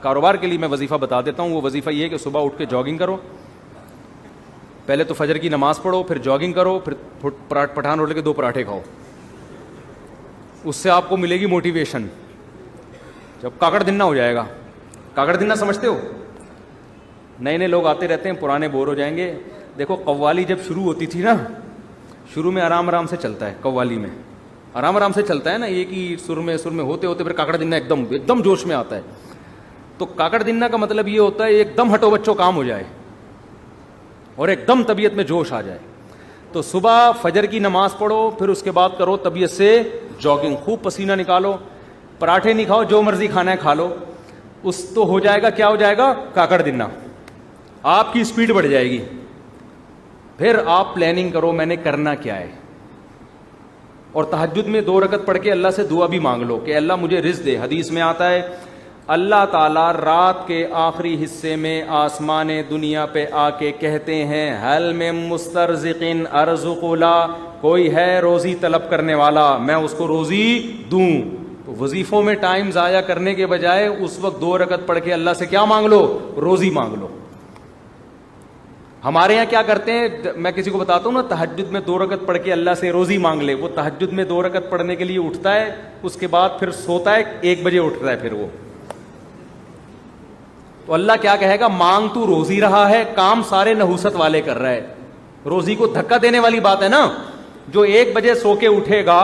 کاروبار کے لیے میں وظیفہ بتا دیتا ہوں. وہ وظیفہ یہ ہے کہ صبح اٹھ کے جاگنگ کرو. پہلے تو فجر کی نماز پڑھو, پھر جاگنگ کرو, پھر پٹھان ہوٹل کے 2 پراٹھے کھاؤ. اس سے آپ کو ملے گی موٹیویشن. جب کاکڑ دن نہ ہو جائے گا. کاکڑ دن نہ سمجھتے ہو؟ نئے نئے لوگ آتے رہتے ہیں, پرانے بور ہو جائیں گے. دیکھو قوالی جب شروع ہوتی تھی نا, شروع میں آرام آرام سے چلتا ہے. قوالی میں آرام آرام سے چلتا ہے نا, ایک ہی سر میں ہوتے ہوتے پھر کاکڑ دن ایک دم جوش میں آتا ہے. تو کاکڑ دن کا مطلب یہ ہوتا ہے ایک دم ہٹو بچوں کام ہو جائے اور ایک دم طبیعت میں جوش آ جائے. تو صبح فجر کی نماز پڑھو, پھر اس کے بعد کرو طبیعت سے جاگنگ, خوب پسینہ نکالو. پراٹھے نہیں کھاؤ, جو مرضی کھانا ہے کھا لو. اس تو ہو جائے گا, کیا ہو جائے گا, کاکڑ دن. آپ کی اسپیڈ بڑھ جائے گی. پھر آپ پلاننگ کرو میں نے کرنا کیا ہے, اور تہجد میں 2 رکعت پڑھ کے اللہ سے دعا بھی مانگ لو کہ اللہ مجھے رزق دے. حدیث میں آتا ہے اللہ تعالیٰ رات کے آخری حصے میں آسمان دنیا پہ آ کے کہتے ہیں حل من مسترزقن ارزق لا, کوئی ہے روزی طلب کرنے والا, میں اس کو روزی دوں. تو وظیفوں میں ٹائم ضائع کرنے کے بجائے اس وقت 2 رکعت پڑھ کے اللہ سے کیا مانگ لو, روزی مانگ لو. ہمارے یہاں کیا کرتے ہیں, میں کسی کو بتاتا ہوں نا تہجد میں 2 رکعت پڑھ کے اللہ سے روزی مانگ لے. وہ تہجد میں 2 رکعت پڑھنے کے لیے اٹھتا ہے, اس کے بعد پھر سوتا ہے, 1 بجے اٹھتا ہے. پھر وہ تو اللہ کیا کہے گا, مانگ تو روزی رہا ہے, کام سارے نحوست والے کر رہا ہے. روزی کو دھکا دینے والی بات ہے نا. جو 1 بجے سو کے اٹھے گا,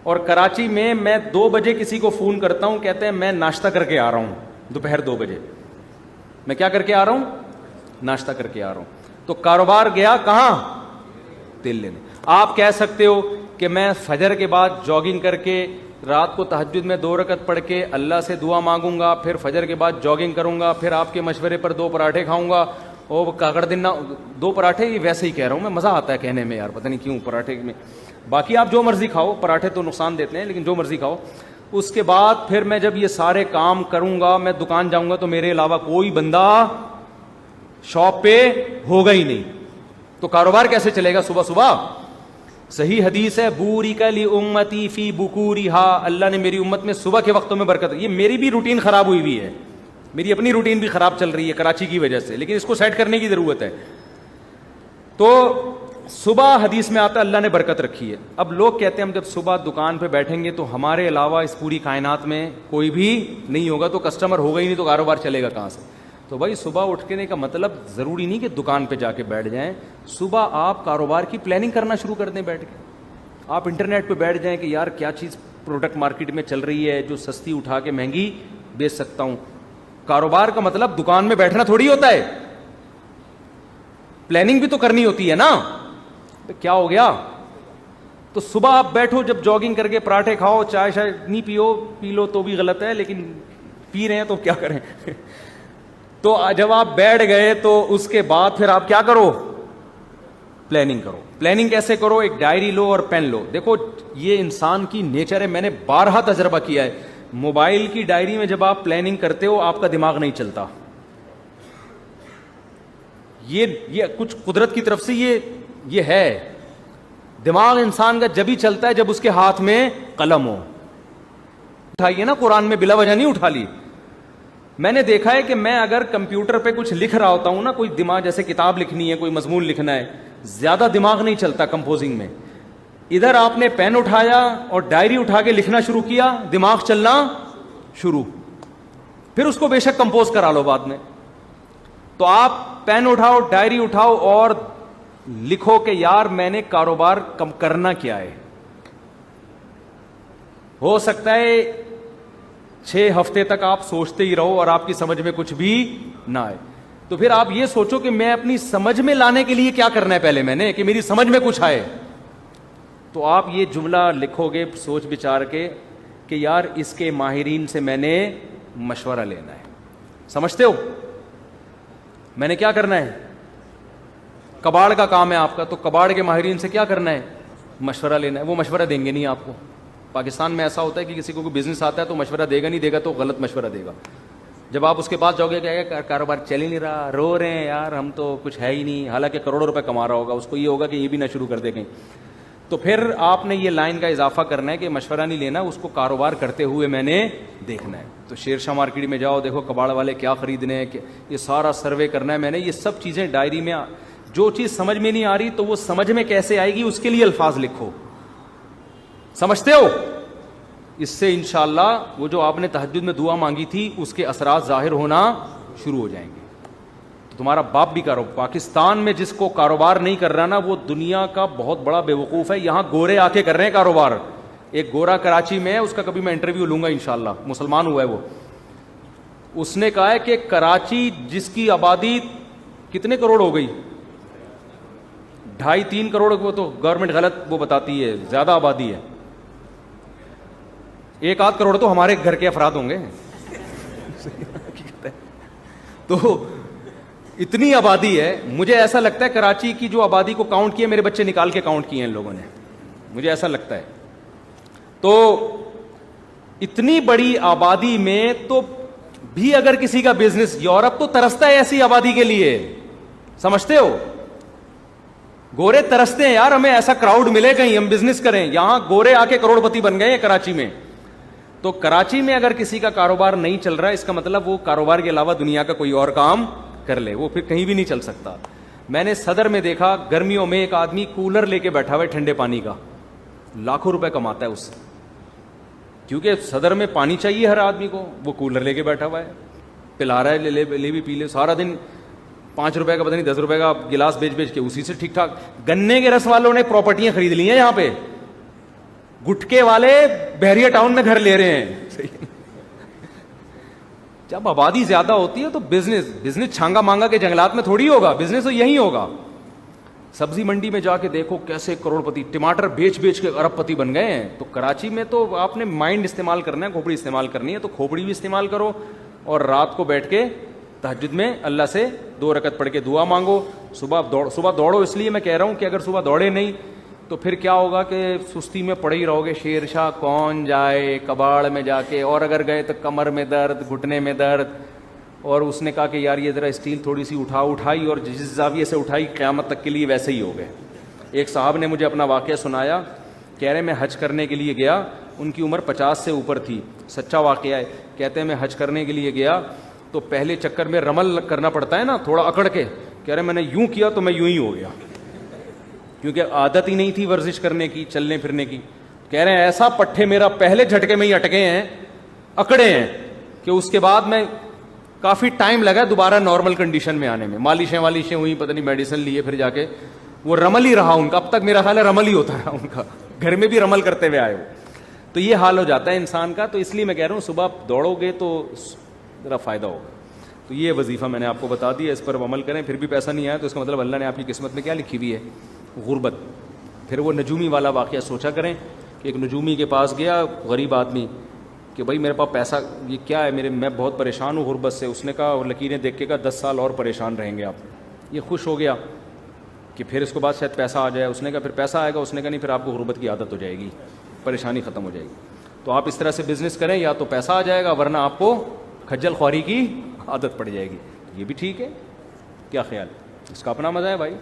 اور کراچی میں 2 بجے کسی کو فون کرتا ہوں, کہتے ہیں میں ناشتہ کر کے آ رہا ہوں, دوپہر 2 بجے میں کیا کر کے آ رہا ہوں, ناشتہ کر کے آ رہا ہوں. تو کاروبار گیا کہاں, تیل لینے. آپ کہہ سکتے ہو کہ میں فجر کے بعد جاگنگ کر کے رات کو تہجد میں 2 رکعت پڑھ کے اللہ سے دعا مانگوں گا, پھر فجر کے بعد جاگنگ کروں گا, پھر آپ کے مشورے پر 2 پراٹھے کھاؤں گا. اور کاکڑ دن 2 پراٹھے, یہ ویسے ہی کہہ رہا ہوں میں, مزہ آتا ہے کہنے میں یار, پتہ نہیں کیوں پراٹھے میں. باقی آپ جو مرضی کھاؤ, پراٹھے تو نقصان دیتے ہیں لیکن جو مرضی کھاؤ. اس کے بعد پھر میں جب یہ سارے کام کروں گا, میں دکان جاؤں گا تو میرے علاوہ کوئی بندہ شاپ پہ ہوگا ہی نہیں. تو کاروبار کیسے چلے گا صبح صبح؟ صحیح حدیث ہے بورک لامتی فی بکورہا, اللہ نے میری امت میں صبح کے وقتوں میں برکت. یہ میری بھی روٹین خراب ہوئی ہوئی ہے, میری اپنی روٹین بھی خراب چل رہی ہے کراچی کی وجہ سے, لیکن اس کو سیٹ کرنے کی ضرورت ہے. تو صبح حدیث میں آتا ہے اللہ نے برکت رکھی ہے. اب لوگ کہتے ہیں ہم جب صبح دکان پہ بیٹھیں گے تو ہمارے علاوہ اس پوری کائنات میں کوئی بھی نہیں ہوگا, تو کسٹمر ہوگا ہی نہیں, تو کاروبار چلے گا کہاں سے؟ تو بھائی صبح اٹھنے کا مطلب ضروری نہیں کہ دکان پہ جا کے بیٹھ جائیں. صبح آپ کاروبار کی پلاننگ کرنا شروع کر دیں بیٹھ کے. آپ انٹرنیٹ پہ بیٹھ جائیں کہ یار کیا چیز پروڈکٹ مارکیٹ میں چل رہی ہے جو سستی اٹھا کے مہنگی بیچ سکتا ہوں. کاروبار کا مطلب دکان میں بیٹھنا تھوڑی ہوتا ہے, پلاننگ بھی تو کرنی ہوتی ہے نا. کیا ہو گیا؟ تو صبح آپ بیٹھو, جب جاگنگ کر کے پراٹھے کھاؤ, چائے شاید نہیں پی لو تو بھی غلط ہے, لیکن پی رہے ہیں تو کیا کریں. تو جب آپ بیٹھ گئے تو اس کے بعد پھر آپ کیا کرو, پلاننگ کرو. پلاننگ کیسے کرو؟ ایک ڈائری لو اور پین لو. دیکھو یہ انسان کی نیچر ہے, میں نے بارہا تجربہ کیا ہے. موبائل کی ڈائری میں جب آپ پلاننگ کرتے ہو آپ کا دماغ نہیں چلتا. یہ کچھ قدرت کی طرف سے یہ ہے. دماغ انسان کا جب ہی چلتا ہے جب اس کے ہاتھ میں قلم ہو. اٹھائیے نا, قرآن میں بلا وجہ نہیں اٹھا لی. میں نے دیکھا ہے کہ میں اگر کمپیوٹر پہ کچھ لکھ رہا ہوتا ہوں نا, کوئی دماغ جیسے کتاب لکھنی ہے, کوئی مضمون لکھنا ہے, زیادہ دماغ نہیں چلتا کمپوزنگ میں. ادھر آپ نے پین اٹھایا اور ڈائری اٹھا کے لکھنا شروع کیا, دماغ چلنا شروع. پھر اس کو بے شک کمپوز کرا لو بعد میں. تو آپ پین اٹھاؤ, ڈائری اٹھاؤ اور لکھو کہ یار میں نے کاروبار کم کرنا کیا ہے. ہو سکتا ہے 6 ہفتے تک آپ سوچتے ہی رہو اور آپ کی سمجھ میں کچھ بھی نہ آئے. تو پھر آپ یہ سوچو کہ میں اپنی سمجھ میں لانے کے لیے کیا کرنا ہے پہلے میں نے, کہ میری سمجھ میں کچھ آئے. تو آپ یہ جملہ لکھو گے سوچ بچار کے کہ یار اس کے ماہرین سے میں نے مشورہ لینا ہے. سمجھتے ہو میں نے کیا کرنا ہے؟ کباڑ کا کام ہے آپ کا, تو کباڑ کے ماہرین سے کیا کرنا ہے؟ مشورہ لینا ہے. وہ مشورہ دیں گے نہیں آپ کو. پاکستان میں ایسا ہوتا ہے کہ کسی کو کوئی بزنس آتا ہے تو مشورہ دے گا, نہیں دے گا تو غلط مشورہ دے گا. جب آپ اس کے پاس جاؤ گے کہ کاروبار چل ہی نہیں رہا, رو رہے ہیں یار ہم تو کچھ ہے ہی نہیں, حالانکہ کروڑوں روپے کما رہا ہوگا, اس کو یہ ہوگا کہ یہ بھی نہ شروع کر دے کہیں. تو پھر آپ نے یہ لائن کا اضافہ کرنا ہے کہ مشورہ نہیں لینا, اس کو کاروبار کرتے ہوئے میں نے دیکھنا ہے. تو شیر شاہ مارکیٹ میں جاؤ, دیکھو کباڑ والے کیا خریدنے ہیں, یہ سارا سروے کرنا ہے میں نے. یہ سب چیزیں ڈائری میں, جو چیز سمجھ میں نہیں آ رہی تو وہ سمجھ میں کیسے آئے گی, اس کے لیے الفاظ لکھو. سمجھتے ہو؟ اس سے انشاءاللہ وہ جو آپ نے تہجد میں دعا مانگی تھی اس کے اثرات ظاہر ہونا شروع ہو جائیں گے. تو تمہارا باپ بھی کاروبار, پاکستان میں جس کو کاروبار نہیں کر رہا نا وہ دنیا کا بہت بڑا بے وقوف ہے. یہاں گورے آ کے کر رہے ہیں کاروبار. ایک گورا کراچی میں ہے, اس کا کبھی میں انٹرویو لوں گا انشاءاللہ, مسلمان ہوا ہے وہ. اس نے کہا ہے کہ کراچی جس کی آبادی کتنے کروڑ ہو گئی, 2.5-3 کروڑ, وہ تو گورنمنٹ غلط وہ بتاتی ہے, زیادہ آبادی ہے, 1-8 کروڑ تو ہمارے گھر کے افراد ہوں گے. تو اتنی آبادی ہے. مجھے ایسا لگتا ہے کراچی کی جو آبادی کو کاؤنٹ کیا, میرے بچے نکال کے کاؤنٹ کیے ہیں ان لوگوں نے, مجھے ایسا لگتا ہے. تو اتنی بڑی آبادی میں تو بھی اگر کسی کا بزنس, یورپ تو ترستا ہے ایسی آبادی کے لیے, سمجھتے ہو؟ گورے ترستے ہیں یار, ہمیں ایسا کراؤڈ ملے کہیں ہم بزنس کریں. یہاں گورے آ کے کروڑ پتی بن گئے ہیں کراچی میں. تو کراچی میں اگر کسی کا کاروبار نہیں چل رہا, اس کا مطلب وہ کاروبار کے علاوہ دنیا کا کوئی اور کام کر لے, وہ پھر کہیں بھی نہیں چل سکتا. میں نے صدر میں دیکھا گرمیوں میں ایک آدمی کولر لے کے بیٹھا ہوا ہے ٹھنڈے پانی کا, لاکھوں روپے کماتا ہے اس سے, کیونکہ صدر میں پانی چاہیے ہر آدمی کو. وہ کولر لے کے بیٹھا ہوا ہے, پلا رہا ہے, لے بھی پی لے, سارا دن 5 روپے کا پتہ نہیں 10 روپے کا گلاس بیچ کے اسی سے ٹھیک ٹھاک. گنے کے رس والوں نے پراپرٹیاں خرید لی ہیں یہاں پہ, گٹکے والے بحریہ ٹاؤن میں گھر لے رہے ہیں. جب آبادی زیادہ ہوتی ہے تو بزنس چھانگا مانگا کے جنگلات میں تھوڑی ہوگا, بزنس تو یہی ہوگا. سبزی منڈی میں جا کے دیکھو کیسے کروڑ پتی, ٹماٹر بیچ کے ارب پتی بن گئے ہیں. تو کراچی میں تو آپ نے مائنڈ استعمال کرنا ہے, کھوپڑی استعمال کرنی ہے, تو کھوپڑی بھی استعمال کرو, اور رات کو بیٹھ کے تہجد میں اللہ سے 2 رکعت پڑھ کے دعا مانگو. صبح دوڑو, اس لیے میں کہہ رہا ہوں کہ اگر صبح دوڑے نہیں تو پھر کیا ہوگا کہ سستی میں پڑے ہی رہو گے. شیر شاہ کون جائے کباڑ میں جا کے, اور اگر گئے تو کمر میں درد, گھٹنے میں درد. اور اس نے کہا کہ یار یہ ذرا اسٹیل تھوڑی سی اٹھائی, اور جس زاویے سے اٹھائی قیامت تک کے لیے ویسے ہی ہو گئے. ایک صاحب نے مجھے اپنا واقعہ سنایا, کہہ رہے میں حج کرنے کے لیے گیا, ان کی عمر 50 سے اوپر تھی, سچا واقعہ ہے. کہتے ہیں میں حج کرنے کے لیے گیا تو پہلے چکر میں رمل کرنا پڑتا ہے نا, تھوڑا اکڑ کے. کہہ رہے میں نے یوں کیا تو میں یوں ہی ہو گیا, کیونکہ عادت ہی نہیں تھی ورزش کرنے کی, چلنے پھرنے کی. کہہ رہے ہیں ایسا پٹھے میرا پہلے جھٹکے میں ہی اٹکے ہیں, اکڑے ہیں, کہ اس کے بعد میں کافی ٹائم لگا دوبارہ نارمل کنڈیشن میں آنے میں. مالشیں ہوئی, پتہ نہیں میڈیسن لیے, پھر جا کے وہ رمل ہی رہا ان کا. اب تک میرا خیال ہے رمل ہی ہوتا رہا ان کا, گھر میں بھی رمل کرتے ہوئے آئے ہو. تو یہ حال ہو جاتا ہے انسان کا. تو اس لیے میں کہہ رہا ہوں صبح دوڑو گے تو ذرا فائدہ ہوگا. تو یہ وظیفہ میں نے آپ کو بتا دیا, اس پر عمل کریں. پھر بھی پیسہ نہیں آیا تو اس کا مطلب اللہ نے آپ کی قسمت میں کیا لکھی ہوئی ہے, غربت. پھر وہ نجومی والا واقعہ سوچا کریں کہ ایک نجومی کے پاس گیا غریب آدمی کہ بھائی میرے پاس پیسہ, یہ کیا ہے, میں بہت پریشان ہوں غربت سے. اس نے کہا, اور لکیریں دیکھ کے کہا 10 سال اور پریشان رہیں گے آپ. یہ خوش ہو گیا کہ پھر اس کے بعد شاید پیسہ آ جائے. اس نے کہا پھر پیسہ آئے گا. اس نے کہا نہیں, پھر آپ کو غربت کی عادت ہو جائے گی, پریشانی ختم ہو جائے گی. تو آپ اس طرح سے بزنس کریں, یا تو پیسہ آ جائے گا ورنہ آپ کو کھجل خواری کی عادت پڑ جائے گی. یہ بھی ٹھیک ہے, کیا خیال, اس کا اپنا مزہ ہے بھائی.